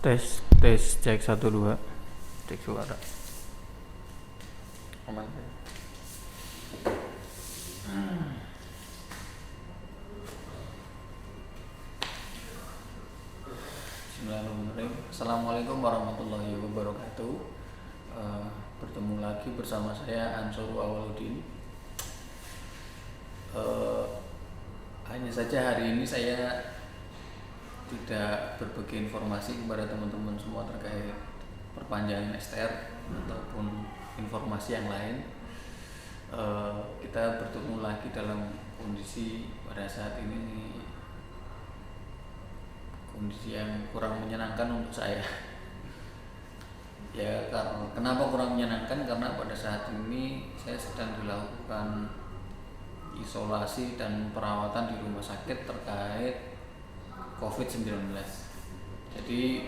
Tes cek 1 2 cek suara aman. Bismillahirrahmanirrahim. Assalamualaikum warahmatullahi wabarakatuh. Bertemu lagi bersama saya Ansor Awaludin. Hanya saja hari ini saya tidak berbagi informasi kepada teman-teman semua terkait perpanjangan STR ataupun informasi yang lain. Kita bertemu lagi dalam kondisi pada saat ini, kondisi yang kurang menyenangkan untuk saya. Ya, kenapa kurang menyenangkan? Karena pada saat ini saya sedang dilakukan isolasi dan perawatan di rumah sakit terkait COVID-19. Jadi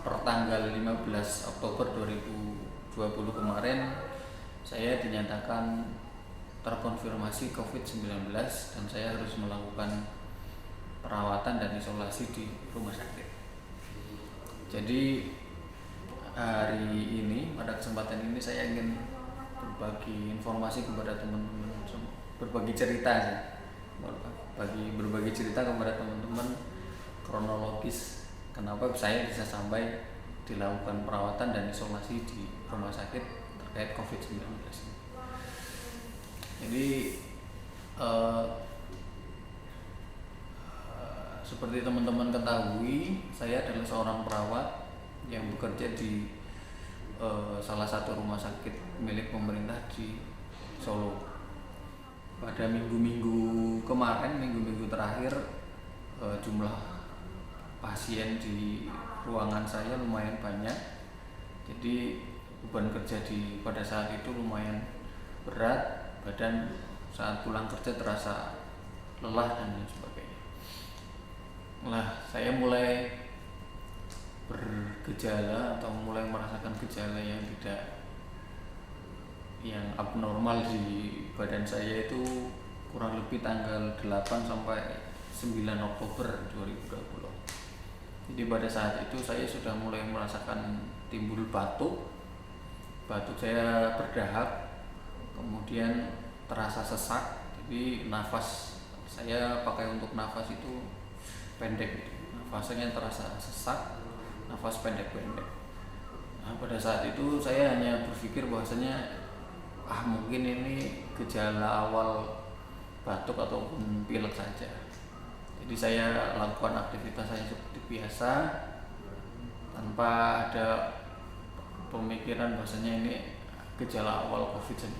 per tanggal 15 Oktober 2020 kemarin saya dinyatakan terkonfirmasi COVID-19 dan saya harus melakukan perawatan dan isolasi di rumah sakit. Jadi hari ini, pada kesempatan ini saya ingin berbagi informasi kepada teman-teman, berbagi cerita kepada teman-teman kronologis kenapa saya bisa sampai dilakukan perawatan dan isolasi di rumah sakit terkait COVID-19. Jadi seperti teman-teman ketahui, saya adalah seorang perawat yang bekerja di salah satu rumah sakit milik pemerintah di Solo. Pada minggu-minggu terakhir, jumlah pasien di ruangan saya lumayan banyak. Jadi beban kerja pada saat itu lumayan berat, badan saat pulang kerja terasa lelah dan lain sebagainya. Nah, saya mulai bergejala atau mulai merasakan gejala yang abnormal di badan saya itu kurang lebih tanggal 8 sampai 9 Oktober 2020. Jadi pada saat itu saya sudah mulai merasakan timbul batuk saya berdahak, kemudian terasa sesak. Jadi nafas saya pakai untuk nafas itu pendek, nafasnya terasa sesak, nafas pendek-pendek. Nah, pada saat itu saya hanya berpikir bahwasanya mungkin ini gejala awal batuk ataupun pilek saja. Jadi saya lakukan aktivitas saya seperti biasa tanpa ada pemikiran bahwasanya ini gejala awal COVID-19.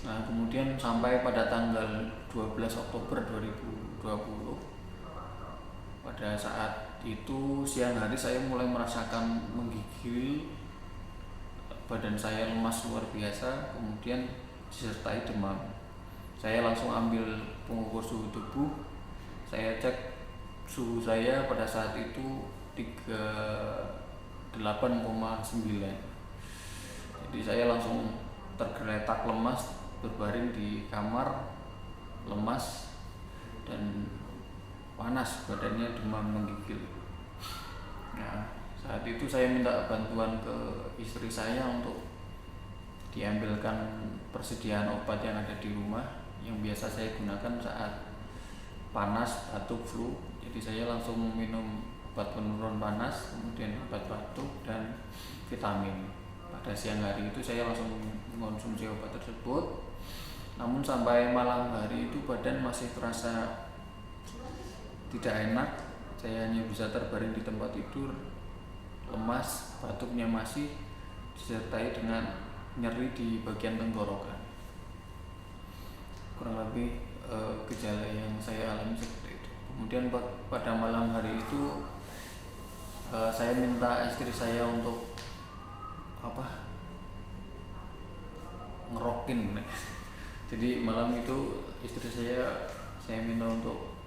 Nah, kemudian sampai pada tanggal 12 Oktober 2020, pada saat itu siang hari saya mulai merasakan menggigil, badan saya lemas luar biasa, kemudian disertai demam. Saya langsung ambil pengukur suhu tubuh. Saya cek suhu saya pada saat itu 38,9. Jadi saya langsung tergeletak lemas, berbaring di kamar, lemas dan panas, badannya demam menggigil. Nah, saat itu saya minta bantuan ke istri saya untuk diambilkan persediaan obat yang ada di rumah yang biasa saya gunakan saat panas, batuk, flu. Jadi saya langsung minum obat penurun panas, kemudian obat batuk dan vitamin. Pada siang hari itu saya langsung mengonsumsi obat tersebut. Namun sampai malam hari itu badan masih terasa tidak enak. Saya hanya bisa terbaring di tempat tidur, lemas, batuknya masih disertai dengan nyeri di bagian tenggorokan. Kurang lebih gejala yang saya alami seperti itu. Kemudian pada malam hari itu saya minta istri saya untuk ngerokin. Jadi malam itu istri saya minta untuk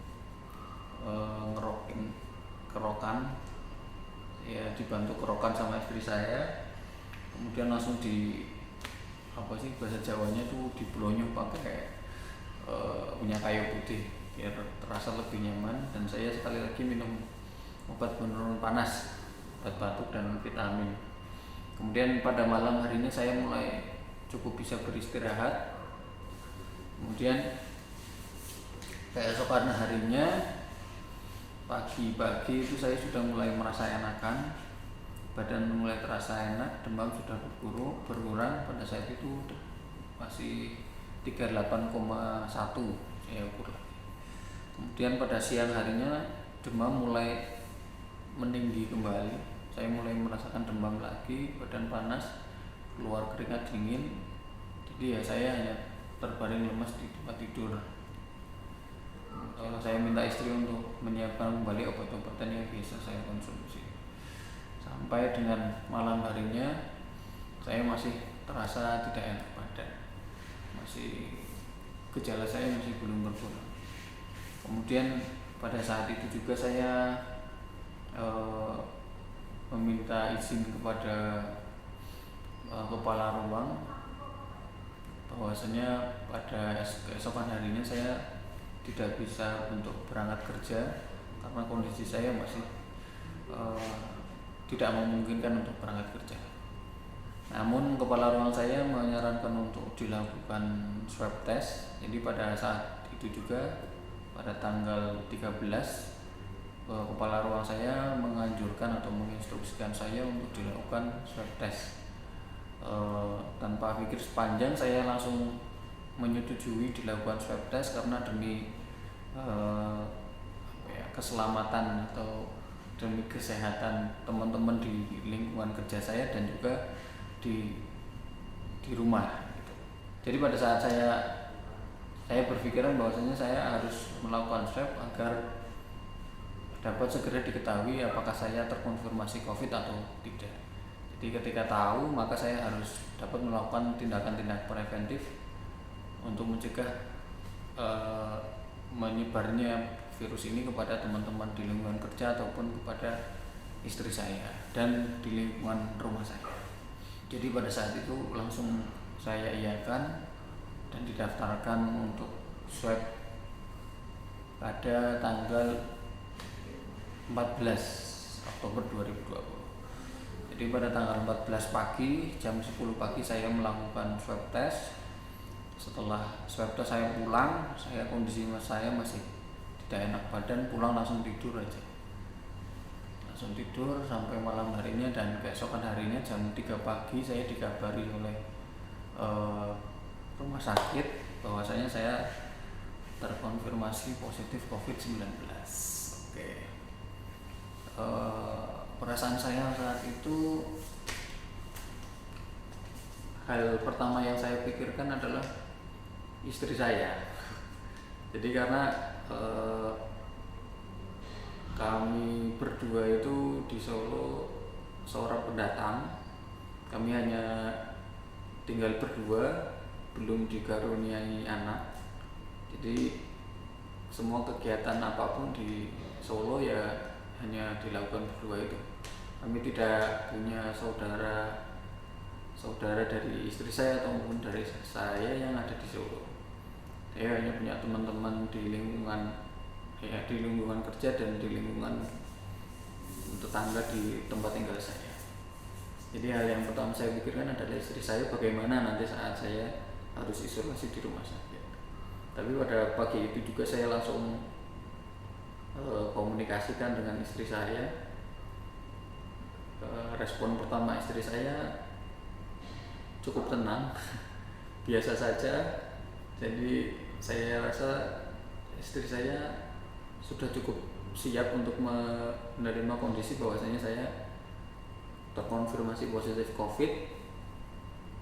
ngerokin kerokan. Ya, dibantu kerokan sama istri saya. Kemudian langsung bahasa Jawanya itu diblonyoh pakai minyak kayu putih biar terasa lebih nyaman. Dan saya sekali lagi minum obat penurun panas, obat batuk dan vitamin. Kemudian pada malam harinya saya mulai cukup bisa beristirahat. Kemudian keesokan harinya pagi-pagi itu saya sudah mulai merasa enakan, badan mulai terasa enak, demam sudah berkurang. Pada saat itu masih 38,1 saya ukur lagi. Kemudian pada siang harinya demam mulai meninggi kembali, saya mulai merasakan demam lagi, badan panas, keluar keringat dingin. Jadi ya saya hanya terbaring lemas di tempat tidur. Saya minta istri untuk menyiapkan kembali obat-obatan yang biasa saya konsumsi. Sampai dengan malam harinya saya masih terasa tidak enak badan, gejala saya masih belum berkurang. Kemudian pada saat itu juga saya meminta izin kepada kepala ruang bahwasanya pada keesokan harinya saya tidak bisa untuk berangkat kerja karena kondisi saya masih tidak memungkinkan untuk berangkat kerja. Namun kepala ruang saya menyarankan untuk dilakukan swab test. Jadi pada saat itu juga pada tanggal 13 kepala ruang saya menganjurkan atau menginstruksikan saya untuk dilakukan swab test. Tanpa pikir sepanjang saya langsung menyetujui dilakukan swab test karena demi keselamatan atau demi kesehatan teman-teman di lingkungan kerja saya dan juga di rumah gitu. Jadi pada saat saya berpikiran bahwasanya saya harus melakukan swab agar dapat segera diketahui apakah saya terkonfirmasi COVID atau tidak. Jadi ketika tahu maka saya harus dapat melakukan tindakan-tindakan preventif untuk mencegah menyebarnya virus ini kepada teman-teman di lingkungan kerja ataupun kepada istri saya dan di lingkungan rumah saya. Jadi pada saat itu langsung saya iakan dan didaftarkan untuk swab pada tanggal 14 Oktober 2020. Jadi pada tanggal 14 pagi, jam 10 pagi saya melakukan swab test. Setelah swab test saya pulang, kondisi saya masih tidak enak badan, pulang langsung tidur aja. Langsung tidur sampai malam harinya, dan keesokan harinya jam 3 pagi saya dikabari oleh rumah sakit bahwasanya saya terkonfirmasi positif COVID-19. Oke. Perasaan saya saat itu, hal pertama yang saya pikirkan adalah istri saya. Jadi karena kami berdua itu di Solo seorang pendatang, kami hanya tinggal berdua, belum dikaruniai anak. Jadi semua kegiatan apapun di Solo ya hanya dilakukan berdua itu. Kami tidak punya saudara dari istri saya ataupun dari saya yang ada di Solo. Saya hanya punya teman-teman di lingkungan kerja dan di lingkungan tetangga di tempat tinggal saya. Jadi hal yang pertama saya pikirkan adalah istri saya, bagaimana nanti saat saya harus isolasi di rumah sakit. Tapi pada pagi itu juga saya langsung komunikasikan dengan istri saya. Respon pertama istri saya cukup tenang, biasa saja. Jadi saya rasa istri saya sudah cukup siap untuk menerima kondisi bahwasanya saya terkonfirmasi positif COVID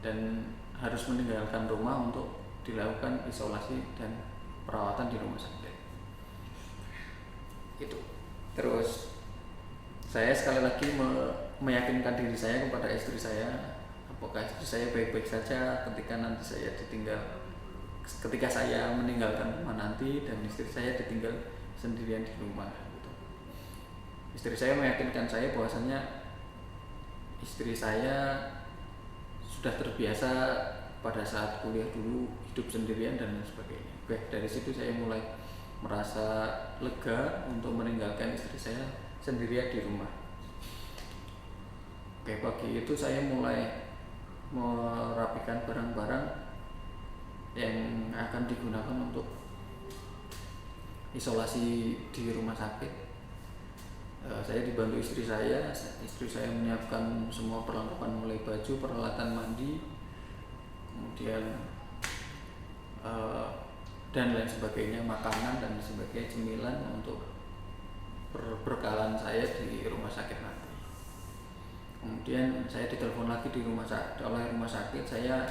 dan harus meninggalkan rumah untuk dilakukan isolasi dan perawatan di rumah sakit. Itu. Terus saya sekali lagi meyakinkan diri saya kepada istri saya, apakah istri saya baik-baik saja ketika saya meninggalkan rumah nanti dan istri saya ditinggal sendirian di rumah gitu. Istri saya meyakinkan saya bahwasannya istri saya sudah terbiasa pada saat kuliah dulu hidup sendirian dan sebagainya. Oke, dari situ saya mulai merasa lega untuk meninggalkan istri saya sendirian di rumah. Oke, pagi itu saya mulai merapikan barang-barang yang akan digunakan untuk isolasi di rumah sakit. Saya dibantu istri saya menyiapkan semua perlengkapan mulai baju, peralatan mandi, kemudian dan lain sebagainya, makanan dan sebagainya, cemilan untuk perbekalan saya di rumah sakit nanti. Kemudian saya ditelepon lagi di oleh rumah sakit, saya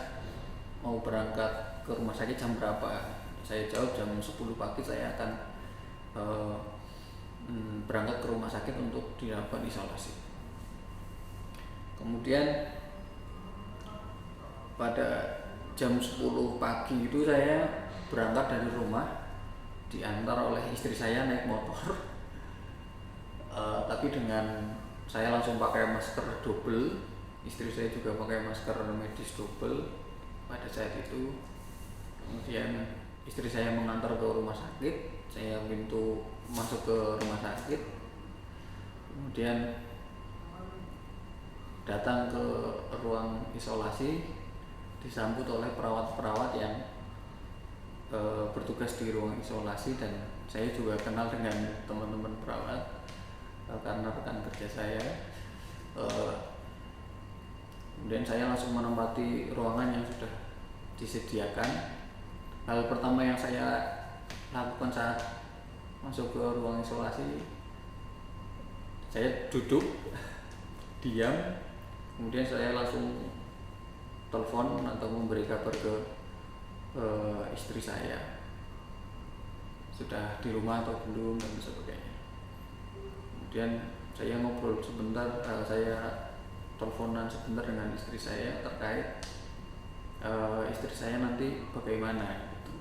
mau berangkat ke rumah sakit jam berapa. Saya jawab jam 10 pagi saya akan berangkat ke rumah sakit untuk dilakukan isolasi. Kemudian pada jam 10 pagi itu saya berangkat dari rumah, diantar oleh istri saya naik motor. Tapi dengan saya langsung pakai masker double, istri saya juga pakai masker medis double pada saat itu. Kemudian istri saya mengantar ke rumah sakit, saya pintu masuk ke rumah sakit, kemudian datang ke ruang isolasi, disambut oleh perawat-perawat yang bertugas di ruang isolasi, dan saya juga kenal dengan teman-teman perawat karena rekan kerja saya. Kemudian saya langsung menempati ruangan yang sudah disediakan. Hal pertama yang saya lakukan saat masuk ke ruang isolasi, saya duduk diam, kemudian saya langsung telepon atau memberi kabar ke istri saya sudah di rumah atau belum dan sebagainya. Kemudian saya ngobrol sebentar, saya teleponan sebentar dengan istri saya terkait istri saya nanti bagaimana gitu.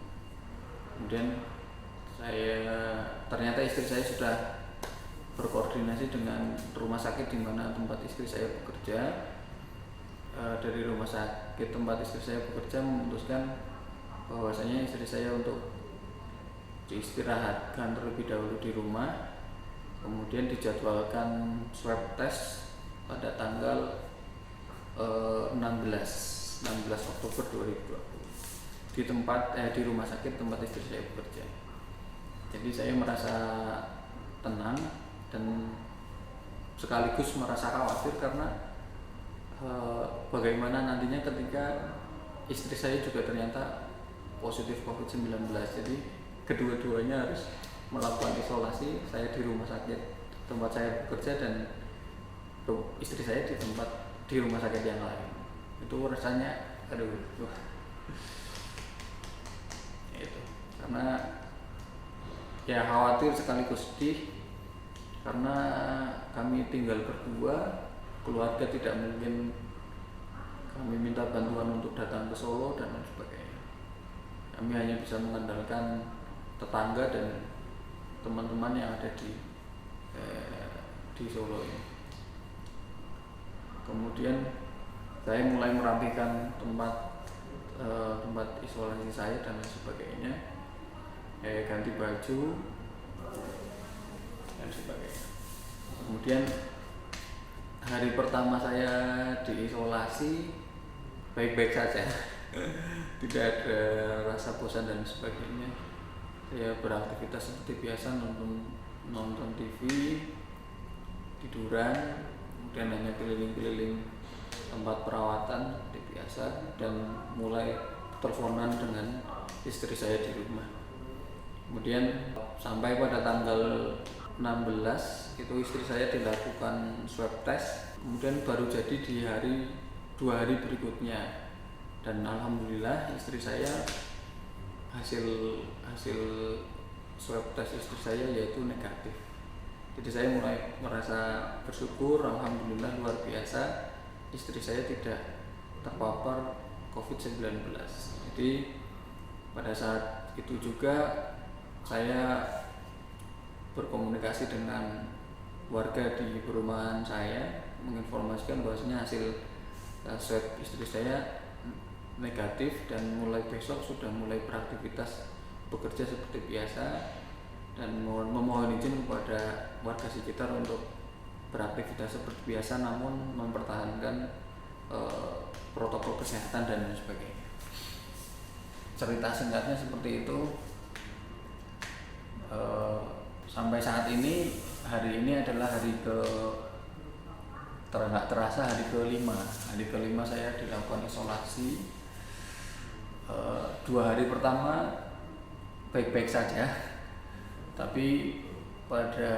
Kemudian ternyata istri saya sudah berkoordinasi dengan rumah sakit di mana tempat istri saya bekerja. Dari rumah sakit tempat istri saya bekerja memutuskan bahwasanya istri saya untuk diistirahatkan terlebih dahulu di rumah, kemudian dijadwalkan swab test pada tanggal 16 Oktober 2020 di rumah sakit tempat istri saya bekerja. Jadi saya merasa tenang dan sekaligus merasa khawatir karena bagaimana nantinya ketika istri saya juga ternyata positif COVID-19. Jadi kedua-duanya harus melakukan isolasi, saya di rumah sakit tempat saya bekerja dan istri saya di rumah sakit yang lain. Itu rasanya itu karena ya khawatir sekaligus sedih karena kami tinggal berdua, keluarga tidak mungkin kami minta bantuan untuk datang ke Solo dan lain sebagainya. Kami hanya bisa mengandalkan tetangga dan teman-teman yang ada di Solo ini. Kemudian saya mulai merapikan tempat isolasi saya dan lain sebagainya, ganti baju dan sebagainya. Kemudian hari pertama saya diisolasi baik-baik saja, tidak ada rasa bosan dan sebagainya. Saya beraktivitas seperti biasa, nonton TV, tiduran, kemudian hanya keliling-keliling tempat perawatan seperti biasa, dan mulai teleponan dengan istri saya di rumah. Kemudian sampai pada tanggal 16 itu istri saya dilakukan swab test, kemudian baru jadi di 2 hari berikutnya, dan alhamdulillah istri saya hasil swab test istri saya yaitu negatif. Jadi saya mulai merasa bersyukur, alhamdulillah luar biasa istri saya tidak terpapar COVID-19. Jadi pada saat itu juga saya berkomunikasi dengan warga di perumahan saya, menginformasikan bahwasanya hasil swab istri saya negatif dan mulai besok sudah mulai beraktivitas bekerja seperti biasa. dan memohon izin kepada warga sekitar untuk beraktivitas seperti biasa, namun mempertahankan protokol kesehatan dan lain sebagainya. Cerita singkatnya seperti itu. Sampai saat ini, hari ini adalah hari nggak terasa hari ke-5. Hari ke-5 saya dilakukan isolasi. 2 hari pertama baik-baik saja, tapi pada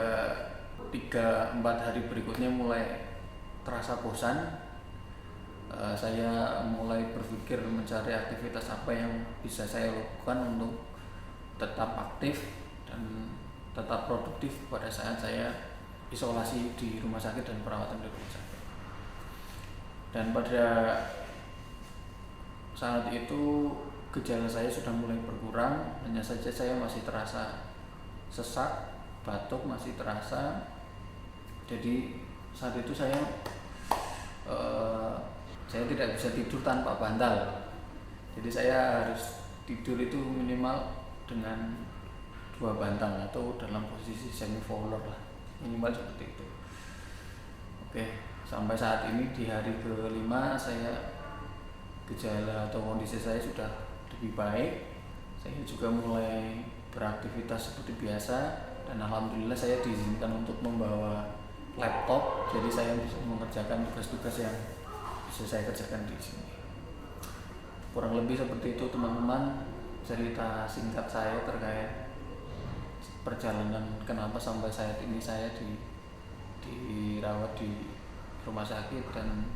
3-4 hari berikutnya mulai terasa bosan. Saya mulai berpikir mencari aktivitas apa yang bisa saya lakukan untuk tetap aktif dan tetap produktif pada saat saya isolasi di rumah sakit dan perawatan di rumah sakit. Dan pada saat itu gejala saya sudah mulai berkurang, hanya saja saya masih terasa sesak, batuk masih terasa. Jadi saat itu saya tidak bisa tidur tanpa bantal. Jadi saya harus tidur itu minimal dengan 2 bantal atau dalam posisi semi fowler lah, minimal seperti itu. Oke, sampai saat ini di hari ke-5 saya gejala atau kondisi saya sudah lebih baik. Saya juga mulai beraktivitas seperti biasa, dan alhamdulillah saya diizinkan untuk membawa laptop, jadi saya bisa mengerjakan tugas-tugas yang bisa saya kerjakan di sini. Kurang lebih seperti itu teman-teman, cerita singkat saya terkait perjalanan kenapa sampai saat ini saya dirawat di rumah sakit dan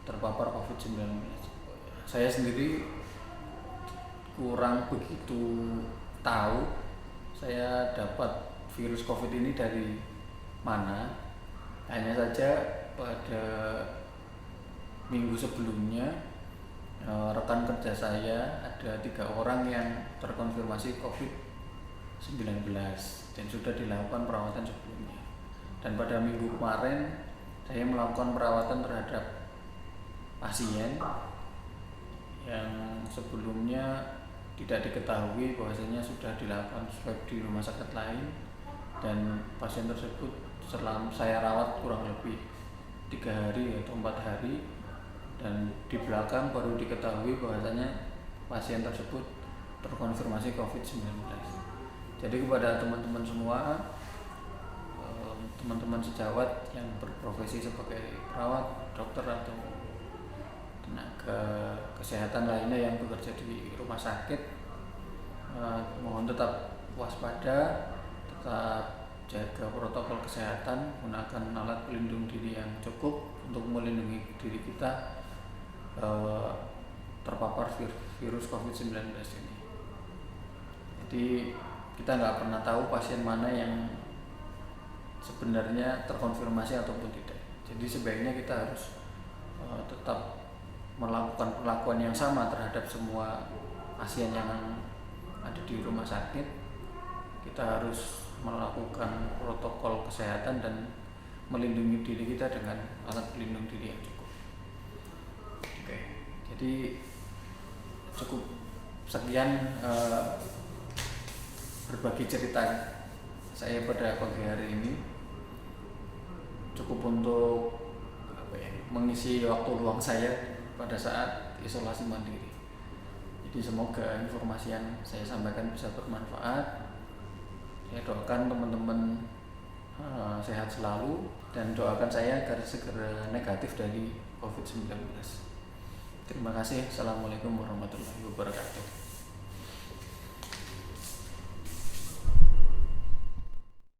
terpapar COVID-19. Saya sendiri kurang begitu tahu saya dapat virus COVID ini dari mana. Hanya saja pada minggu sebelumnya rekan kerja saya ada 3 orang yang terkonfirmasi COVID-19 dan sudah dilakukan perawatan sebelumnya. Dan pada minggu kemarin saya melakukan perawatan terhadap pasien yang sebelumnya tidak diketahui bahwasanya sudah dilakukan swab di rumah sakit lain, dan pasien tersebut selama saya rawat kurang lebih 3 hari atau 4 hari, dan di belakang baru diketahui bahwasanya pasien tersebut terkonfirmasi COVID-19. Jadi kepada teman-teman semua, teman-teman sejawat yang berprofesi sebagai perawat, dokter atau tenaga kesehatan lainnya yang bekerja di rumah sakit, mohon tetap waspada, tetap jaga protokol kesehatan, gunakan alat pelindung diri yang cukup untuk melindungi diri kita terpapar virus COVID-19 ini. Jadi kita nggak pernah tahu pasien mana yang sebenarnya terkonfirmasi ataupun tidak. Jadi sebaiknya kita harus tetap melakukan perlakuan yang sama terhadap semua pasien yang ada di rumah sakit. Kita harus melakukan protokol kesehatan dan melindungi diri kita dengan alat pelindung diri yang cukup. Oke, jadi cukup sekian berbagi cerita saya pada pagi hari ini. Cukup untuk mengisi waktu luang saya pada saat isolasi mandiri. Jadi semoga informasi yang saya sampaikan bisa bermanfaat. Saya doakan teman-teman sehat selalu, dan doakan saya agar segera negatif dari COVID-19. Terima kasih. Assalamualaikum warahmatullahi wabarakatuh.